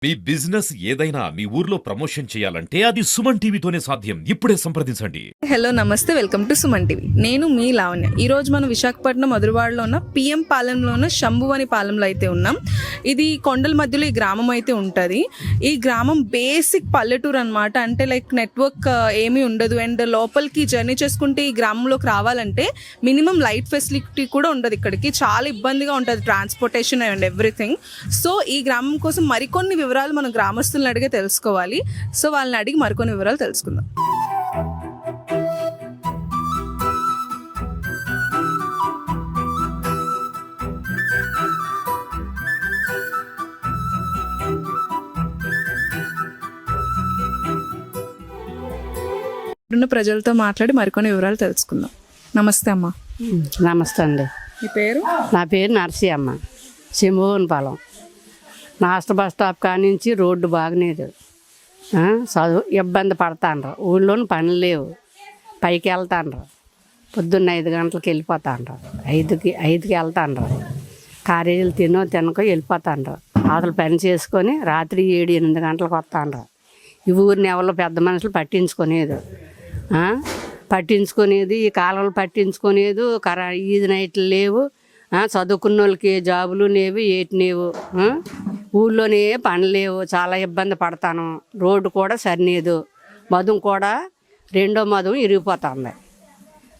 మీ business ఏదైనా మీ ఊర్లో promotion చేయాలంటే అది సుమన్ టీవీతోనే సాధ్యం. ఇప్పుడే సంప్రదించండి. హలో నమస్తే, వెల్కమ్ టు సుమన్ టీవీ. నేను మీ లావణ్య. ఈరోజు మనం విశాఖపట్నం మధురవాడలో ఉన్న పిఎం పాలెంలో ఉన్న శంభువని పాలెంలో అయితే ఉన్నాం. ఇది కొండల మధ్యలో ఈ గ్రామం అయితే ఉంటుంది. ఈ గ్రామం బేసిక్ పల్లెటూరు అనమాట. అంటే లైక్ నెట్వర్క్ ఏమీ ఉండదు. అండ్ లోపలికి జర్నీ చేసుకుంటే ఈ గ్రామంలోకి రావాలంటే మినిమం లైట్ ఫెసిలిటీ కూడా ఉండదు. ఇక్కడికి చాలా ఇబ్బందిగా ఉంటుంది ట్రాన్స్పోర్టేషన్ అండ్ ఎవ్రీథింగ్. సో ఈ గ్రామం కోసం మరికొన్ని వివరాలు మనం గ్రామస్తులను అడిగే తెలుసుకోవాలి. సో వాళ్ళని అడిగి మరికొన్ని వివరాలు తెలుసుకుందాం. ఇప్పుడున్న ప్రజలతో మాట్లాడి మరికొన్ని వివరాలు తెలుసుకుందాం. నమస్తే అమ్మ. నమస్తే అండి. మీ పేరు? నా పేరు నరసింహమ్మ, సింహోన్పాలెం. నాస్త బస్ స్టాప్ కానించి రోడ్డు బాగలేదు. చదువు ఇబ్బంది పడతాండ్రు. ఊళ్ళోని పనులు లేవు. పైకి వెళ్తాండ్రు. పొద్దున్న 5 గంటలకు వెళ్ళిపోతాండ్రు. 5కి వెళ్తాండ్రు. కారేజీలు తినకో వెళ్ళిపోతాండ్రు. అసలు పని చేసుకొని రాత్రి 7-8 గంటలకు వస్తాండ్రు. ఈ ఊరిని ఎవరో పెద్ద మనుషులు పట్టించుకునేది ఈ కాలంలో పట్టించుకునేది. ఈది నైట్లు లేవు. చదువుకున్న వాళ్ళకి జాబులు లేవు, ఏటి లేవు. ఊళ్ళోనే పనులు లేవు. చాలా ఇబ్బంది పడతాను. రోడ్డు కూడా సరిలేదు. మధం కూడా రెండో మధం ఇరిగిపోతుంది.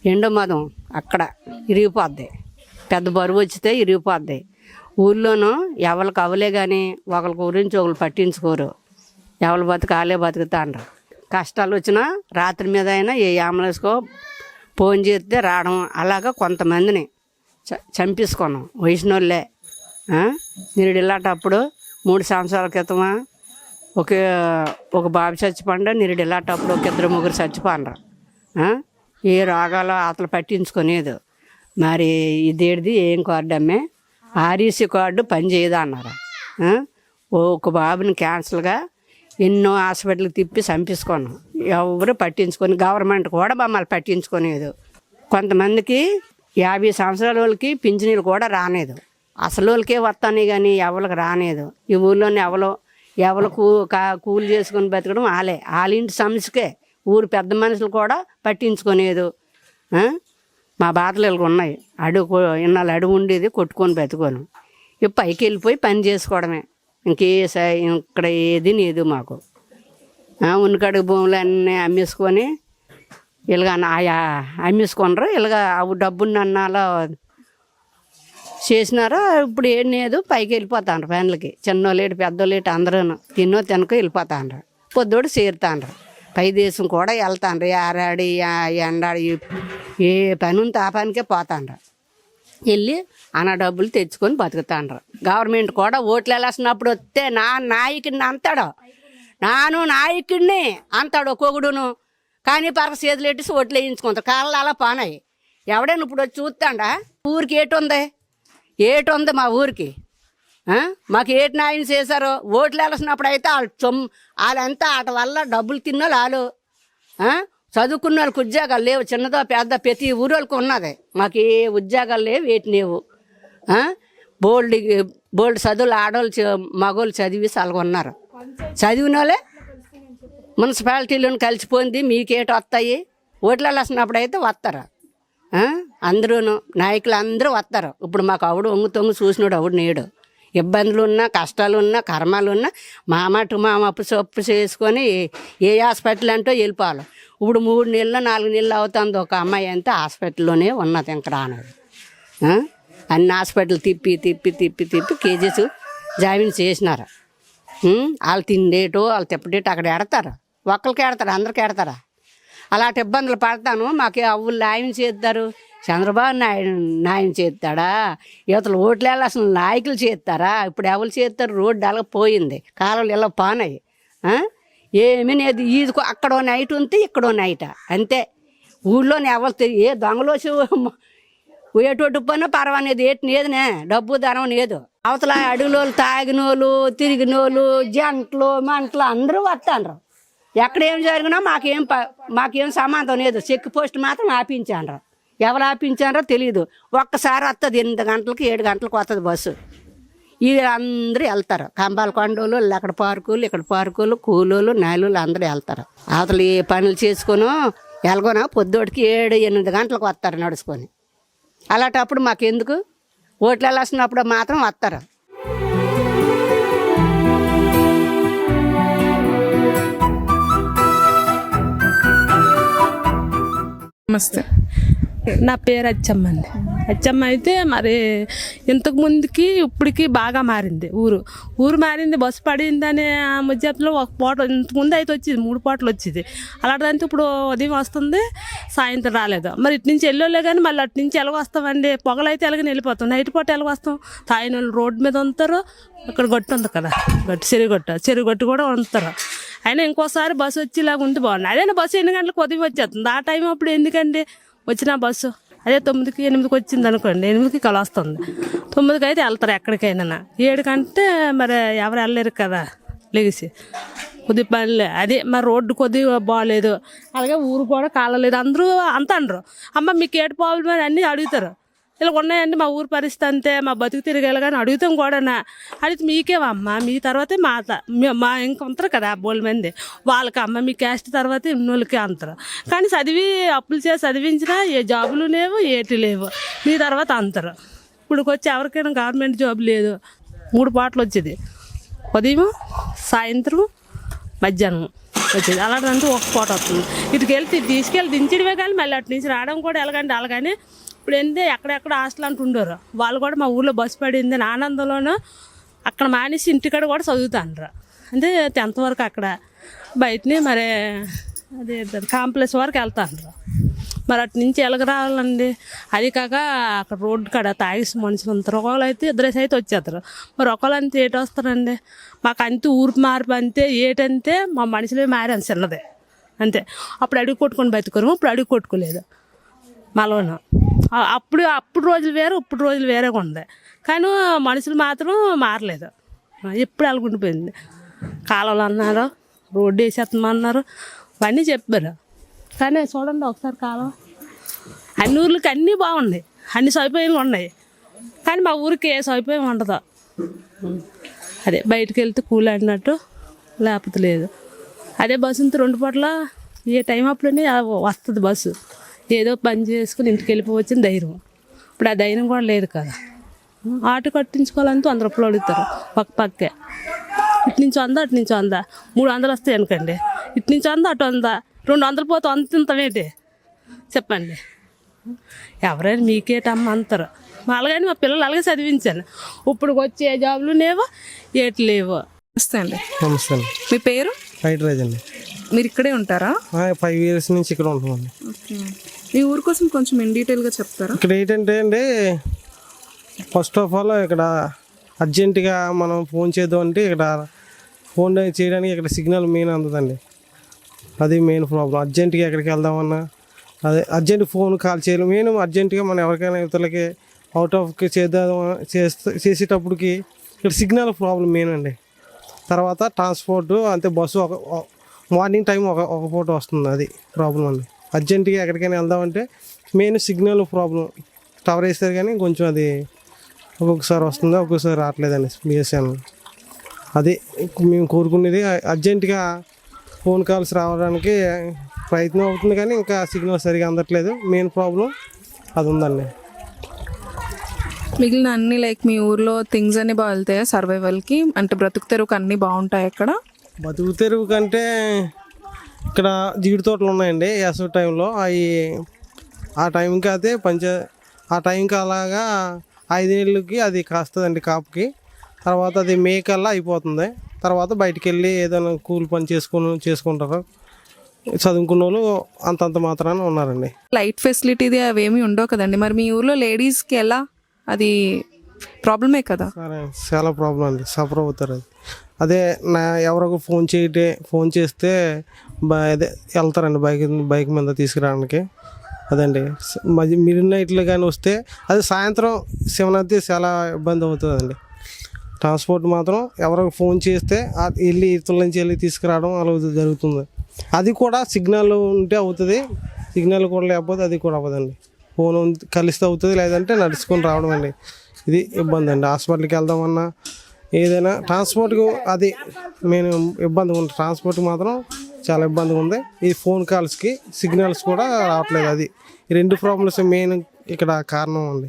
రెండో మధం అక్కడ ఇరిగిపోద్ది. పెద్ద బరువు వచ్చితే ఇరిగిపోద్ది. ఊళ్ళోనూ ఎవరికి అవలే కానీ ఒకరి గురించి ఒకరు పట్టించుకోరు. ఎవరి బతుకాలే బతుకుతాండ్రు. కష్టాలు వచ్చినా రాత్రి మీద అయినా ఏ అంబులెన్స్కో ఫోన్ చేస్తే రావడం. అలాగా కొంతమందిని చంపేసుకున్నాం. వయసున వాళ్ళే. మీరు వెళ్ళేటప్పుడు 3 సంవత్సరాల క్రితమా ఒక బాబు చచ్చిపోండా. మీరు వెళ్ళేటప్పుడు 2-3 చచ్చిపోండ్రు. ఏ రోగాలు అతలు పట్టించుకునేది. మరి ఇదేడిది ఏం కార్డు అమ్మే? ఆర్ఈసీ కార్డు పని చేయదు అన్నారు. ఒక బాబుని క్యాన్సల్గా ఎన్నో హాస్పిటల్కి తిప్పి చంపేసుకున్నాం. ఎవరు పట్టించుకొని గవర్నమెంట్ కూడా మమ్మల్ని పట్టించుకునేది. కొంతమందికి 50 సంవత్సరాల వాళ్ళకి పింఛనీలు కూడా రానేదు. అసలు వాళ్ళకే వస్తానే కానీ ఎవరికి రానేదు. ఈ ఊళ్ళోనే ఎవరు కూలి చేసుకొని బతకడం వాళ్ళింటి సమస్యకే ఊరు పెద్ద మనుషులు కూడా పట్టించుకునేదు. మా బాధలు వీళ్ళకి ఉన్నాయి. ఇన్నాళ్ళు అడుగు ఉండేది కొట్టుకొని బతుకోను. ఇక పైకి వెళ్ళిపోయి పని చేసుకోవడమే. ఇక్కడ ఏది లేదు మాకు. ఉనికడుగు భూములు అన్నీ అమ్మేసుకొని ఇలాగ అమ్మేసుకున్నారు. ఇలాగ అవి డబ్బుని అన్నాలో చేసినారో ఇప్పుడు ఏం లేదు. పైకి వెళ్ళిపోతాండ్రు పనులకి. చిన్నోళ్ళేటి పెద్దోళ్ళేటి అందరూ తినకో వెళ్ళిపోతాండ్రు. పొద్దుడు చేరుతాండ్రు. పై దేశం కూడా వెళ్తాండ్రు. ఆరాడి ఎండాడి ఏ పని ఉంటే ఆ పనికే పోతాండ్రు. వెళ్ళి అన్న డబ్బులు తెచ్చుకొని బతుకుతాండ్రు. గవర్నమెంట్ కూడా ఓట్లు వెళ్ళాల్సినప్పుడు వస్తే నాయకుడిని అంతాడు. నాయకుడిని అంతాడు ఒక్కొక్కడును. కానీ పరక చేతులు ఎట్టేసి ఓట్లు వేయించుకుంటారు. కాళ్ళు అలా పానాయి. ఎవడైనా ఇప్పుడు వచ్చి చూస్తాడా? ఊరికి ఏటుంది మా ఊరికి? మాకు ఏటి న్యాయం చేశారో? ఓట్లు వెళ్ళసినప్పుడు అయితే వాళ్ళంతా వాటి వల్ల డబ్బులు తిన్న వాళ్ళు. చదువుకున్న వాళ్ళకి ఉద్యోగాలు లేవు. చిన్నదో పెద్ద ప్రతి ఊరు వాళ్ళకి ఉన్నది. మాకు ఏ ఉద్యోగాలు లేవు, ఏటి లేవు. బోల్డ్ చదువులు ఆడవాళ్ళు మగవాళ్ళు చదివి సలగొన్నారు. చదివిన వాళ్ళే మున్సిపాలిటీలను కలిసిపోయింది. మీకేటి వస్తాయి? ఓట్లు వెళ్ళసినప్పుడు అయితే వస్తారు. అందరూను నాయకులు అందరూ వస్తారు. ఇప్పుడు మాకు ఆవిడ తొంగు చూసినాడు ఆవిడ నేడు. ఇబ్బందులు ఉన్నా కష్టాలు ఉన్నా కర్మాలు ఉన్నా మామప్పు సొప్పు చేసుకొని ఏ హాస్పిటల్ అంటో వెళ్ళిపోవాలి. ఇప్పుడు 3 నెలలు 4 నెలలు అవుతుంది. ఒక అమ్మాయి అంతా హాస్పిటల్లోనే ఉన్నది. ఇంకా రానది. అన్ని హాస్పిటల్ తిప్పి కేజీస్ జాయిన్ చేసినారు. వాళ్ళు తిండేటో వాళ్ళు తిప్పడేటో అక్కడ ఎడతారు. ఒక్కరికి ఎడతారు, అందరికి ఎడతారా? అలాంటి ఇబ్బందులు పడతాను. మాకు అవ్వులు న్యాయం చేస్తారు. చంద్రబాబు న్యాయం చేస్తాడా? యువతలు ఓట్లు వెళ్ళాల్సిన నాయకులు చేస్తారా? ఇప్పుడు ఎవరు చేస్తారు? రోడ్డు అలా పోయింది. కాలువలు ఇలా పానాయి. ఏమీ లేదు. ఈది అక్కడో నైట్ ఉంటే ఇక్కడో నైట్ అంతే. ఊళ్ళోనే ఎవరు ఏ దొంగలో ఏటోటి పైన పర్వాలేదు. ఏటి లేదునే డబ్బు ధనం లేదు. అవతల అడుగులోళ్ళు తాగినోళ్ళు తిరిగినోళ్ళు జంటలు మంటలు అందరూ వస్తాండ్రు. ఎక్కడేం జరిగినా మాకేం సంబంధం లేదు. చెక్ పోస్ట్ మాత్రం ఆపించాండ్రు. ఎవరు ఆపించారో తెలియదు. ఒక్కసారి వస్తుంది 8 గంటలకి 7 గంటలకు వస్తుంది బస్సు. అందరూ వెళ్తారు. కంబాల కొండోళ్ళు అక్కడ పార్కులు ఇక్కడ పార్కులు కూలోళ్ళు నాయలు అందరూ వెళ్తారు. అవతలు ఏ పనులు చేసుకొని ఎలాగోనా పొద్దుటికి 7-8 గంటలకు వస్తారు నడుచుకొని. అలాంటప్పుడు మాకెందుకు ఓట్లు వెళ్ళాల్సినప్పుడు మాత్రం వస్తారు. నమస్తే. నా పేరు అచ్చమ్మ అండి. అచ్చమ్మ అయితే మరి ఇంతకు ముందుకి ఇప్పటికి బాగా మారింది. ఊరు మారింది. బస్సు పడిందని మధ్యలో ఒక పూట ఇంతకుముందు అయితే వచ్చేది 3 పూటలు వచ్చేది. అలాంటిదంటే ఇప్పుడు ఉదయం వస్తుంది, సాయంత్రం రాలేదు. మరి ఇటు నుంచి వెళ్ళోలే కానీ మళ్ళీ అటు నుంచి ఎలాగ వస్తామండి? పొగలైతే ఎలాగని వెళ్ళిపోతాం, నైట్ పూట ఎలాగ వస్తాం? తాయిన వాళ్ళు రోడ్డు మీద ఉంటారు. అక్కడ గట్టు ఉంది కదా, చెరువు గట్టు కూడా ఉంటారు. అయినా ఇంకోసారి బస్సు వచ్చేలాగా ఉంటే బాగుంది. అదే బస్సు ఎన్ని గంటలకు ఉదయం వచ్చేస్తుంది. ఆ టైం అప్పుడు ఎందుకండి వచ్చిన బస్సు? అదే 9కి 8కి వచ్చింది అనుకోండి, 8కి కలుస్తుంది. 9కి అయితే వెళ్తారు ఎక్కడికైనా. 7 కంటే మరి ఎవరు వెళ్ళలేరు కదా లెగిసి. కొద్ది పనిలే అదే మరి రోడ్డు కొద్దిగా బాగాలేదు, అలాగే ఊరు కూడా కాలలేదు. అందరూ అంత అనరు. అమ్మ మీకు ఏడు ప్రాబ్లం అని అన్నీ అడుగుతారు. ఇలా ఉన్నాయండి మా ఊరు పరిస్థితి అంతే, మా బతుకు తిరిగేలా కానీ అడుగుతాం కూడా. అడిగితే మీకేమమ్మా, మీ తర్వాతే మా ఇంకా ఉంటారు కదా బోల్ మంది, వాళ్ళకి అమ్మ మీ క్యాస్ట్ తర్వాత ఉన్నోళ్ళకి అంటారు. కానీ చదివి అప్పులు చేసి చదివించినా ఏ జాబులు లేవు, ఏటి లేవు, మీ తర్వాత అంటారు. ఇప్పుడు వచ్చి ఎవరికైనా గవర్నమెంట్ జాబ్ లేదు. 3 పూటలు వచ్చేది, ఉదయం సాయంత్రం మధ్యాహ్నం వచ్చేది. అలాంటిదంటే 1 పూట వస్తుంది. ఇటుకి వెళ్తే తీసుకెళ్ళి దించడమే కానీ మళ్ళీ అటు నుంచి రావడం కూడా ఎలాగంటే అలాగని. ఇప్పుడు ఏంటంటే ఎక్కడెక్కడ హాస్టల్ అంటుండారు వాళ్ళు కూడా. మా ఊళ్ళో బస్సు పడింది అని ఆనందంలోనూ అక్కడ మానేసి ఇంటికాడ కూడా చదువుతాండ్రు. అంటే 10th వరకు అక్కడ బయటని మరి అదే కాంప్లెక్స్ వరకు వెళ్తాండ్రు. మరి అటు నుంచి ఎలాగ రావాలండి? అది కాక అక్కడ రోడ్డు కాడ తాగేసి మనుషులు ఉంటారు. ఒకళ్ళు అయితే 2 అయితే వచ్చేస్తారు. మరి ఒకళ్ళు అంతే ఏటి వస్తారండి? మాకు అంతే ఊరు మార్పు అంతే. ఏటంటే మా మనుషులే మారాను చిన్నదే అంతే. అప్పుడు అడుగు కొట్టుకొని బతుకోరు, ఇప్పుడు అడుగు కొట్టుకోలేదు మలవన. అప్పుడు రోజులు వేరే, ఇప్పుడు రోజులు వేరేగా ఉంది. కానీ మనుషులు మాత్రం మారలేదు. ఎప్పుడు అలాగుండిపోయింది. కాలువలు అన్నారు, రోడ్డు వేసేస్తామన్నారు, అవన్నీ చెప్పారు. కానీ చూడండి ఒకసారి కాలువ. అన్ని ఊర్లకి అన్నీ బాగున్నాయి, అన్ని సౌకర్యాలు ఉన్నాయి. కానీ మా ఊరికి ఏ సౌకర్యం ఉండదు. అదే బయటకు వెళ్తే కూలి అన్నట్టు, లేకపోతే లేదు. అదే బస్సు ఉంటే 2 పూటల ఏ టైం అప్పుడునే వస్తుంది బస్సు. ఏదో పని చేసుకుని ఇంటికి వెళ్ళిపోవచ్చని ధైర్యం. ఇప్పుడు ఆ ధైర్యం కూడా లేదు కదా. ఆటో కట్టించుకోవాలంటే 100 రూపాయలు అడుగుతారు పక్కే. ఇటు నుంచి 100, అటు నుంచి 100, 300 వస్తాయి అనుకోండి. ఇటు నుంచి 100, అటు 100, 200 పోతే 100 తింటామేంటి చెప్పండి? ఎవరైనా మీకేటమ్మ అంటారు. అలాగని మా పిల్లలు అలాగే చదివించాను. ఇప్పుడు వచ్చే జాబులు లేవు, ఏటి లేవు. నమస్తే అండి. నమస్తే అండి. మీ పేరు? హైడ్రాజ్ అండి. మీరు ఇక్కడే ఉంటారా? 5 years నుంచి ఇక్కడ ఉంటున్నామండి. మీ ఊరు కోసం కొంచెం ఇన్ డీటెయిల్గా చెప్తారా? ఇక్కడ ఏంటంటే అండి, ఫస్ట్ ఆఫ్ ఆల్ ఇక్కడ అర్జెంటుగా మనం ఫోన్ చేద్దాం అంటే ఇక్కడ ఫోన్ చేయడానికి ఇక్కడ సిగ్నల్ మెయిన్ అందుతుందండి. అది మెయిన్ ప్రాబ్లం. అర్జెంటుగా ఎక్కడికి వెళ్దామన్నా అదే అర్జెంట్ ఫోన్ కాల్ చేయాలి. మెయిన్ అర్జెంటుగా మనం ఎవరికైనా ఇతరులకి అవుట్ ఆఫ్కి చేసేటప్పటికి ఇక్కడ సిగ్నల్ ప్రాబ్లం మెయిన్ అండి. తర్వాత ట్రాన్స్పోర్టు అంతే, బస్సు మార్నింగ్ టైం ఒక పూట వస్తుంది, అది ప్రాబ్లం అండి. అర్జెంటుగా ఎక్కడికైనా వెళ్దామంటే మెయిన్ సిగ్నల్ ప్రాబ్లం. టవర్ వేస్తారు కానీ కొంచెం అది ఒక్కొక్కసారి వస్తుంది, ఒక్కొక్కసారి రావట్లేదండి బిఎస్ఎన్ఎల్. అది మేము కోరుకునేది. అర్జెంటుగా ఫోన్ కాల్స్ రావడానికి ప్రయత్నం అవుతుంది కానీ ఇంకా సిగ్నల్ సరిగా అందట్లేదు. మెయిన్ ప్రాబ్లం అది ఉందండి. మిగిలిన అన్ని లైక్ మీ ఊర్లో థింగ్స్ అన్ని బాగా వెళ్తాయా సర్వైవల్కి? అంటే బ్రతుకు తెరువుకి అన్నీ బాగుంటాయి అక్కడ? బతుకు తెరువు కంటే ఇక్కడ జీడి తోటలు ఉన్నాయండి వేసవి టైంలో. అవి ఆ టైంకి అయితే ఆ టైంకి అలాగా 5 ఏళ్ళకి అది కాస్తుందండి కాపుకి. తర్వాత అది మే కల్లా అయిపోతుంది. తర్వాత బయటికి వెళ్ళి ఏదైనా కూలి పని చేసుకుంటారు. చదువుకున్న వాళ్ళు అంతంత మాత్రాన ఉన్నారండి. లైట్ ఫెసిలిటీది అవేమీ ఉండవు కదండి. మరి మీ ఊర్లో లేడీస్కి ఎలా? అది ప్రాబ్లమే కదా? సరే, చాలా ప్రాబ్లం అండి. సఫర్ అవుతారు. అదే ఎవరొక ఫోన్ చేస్తే అదే వెళ్తారండి బైక్ మీద తీసుకురావడానికి. అదండి మిడ్ నైట్లో కానీ వస్తే అది సాయంత్రం 7 అయితే చాలా ఇబ్బంది అవుతుందండి. ట్రాన్స్పోర్ట్ మాత్రం ఎవరికి ఫోన్ చేస్తే వెళ్ళి ఇతరుల నుంచి వెళ్ళి తీసుకురావడం అలా జరుగుతుంది. అది కూడా సిగ్నల్ ఉంటే అవుతుంది, సిగ్నల్ కూడా లేకపోతే అది కూడా అవ్వదండి. ఫోన్ కలిస్తే అవుతుంది, లేదంటే నడుచుకొని రావడం అండి. ఇది ఇబ్బంది అండి. హాస్పిటల్కి వెళ్దామన్నా ఏదైనా ట్రాన్స్పోర్ట్కి అది మెయిన్ ఇబ్బందిగా ఉంది. ట్రాన్స్పోర్ట్కి మాత్రం చాలా ఇబ్బందిగా ఉంది. ఈ ఫోన్ కాల్స్కి సిగ్నల్స్ కూడా రావట్లేదు. అది ఈ 2 ప్రాబ్లమ్స్ మెయిన్ ఇక్కడ కారణం ఉంది.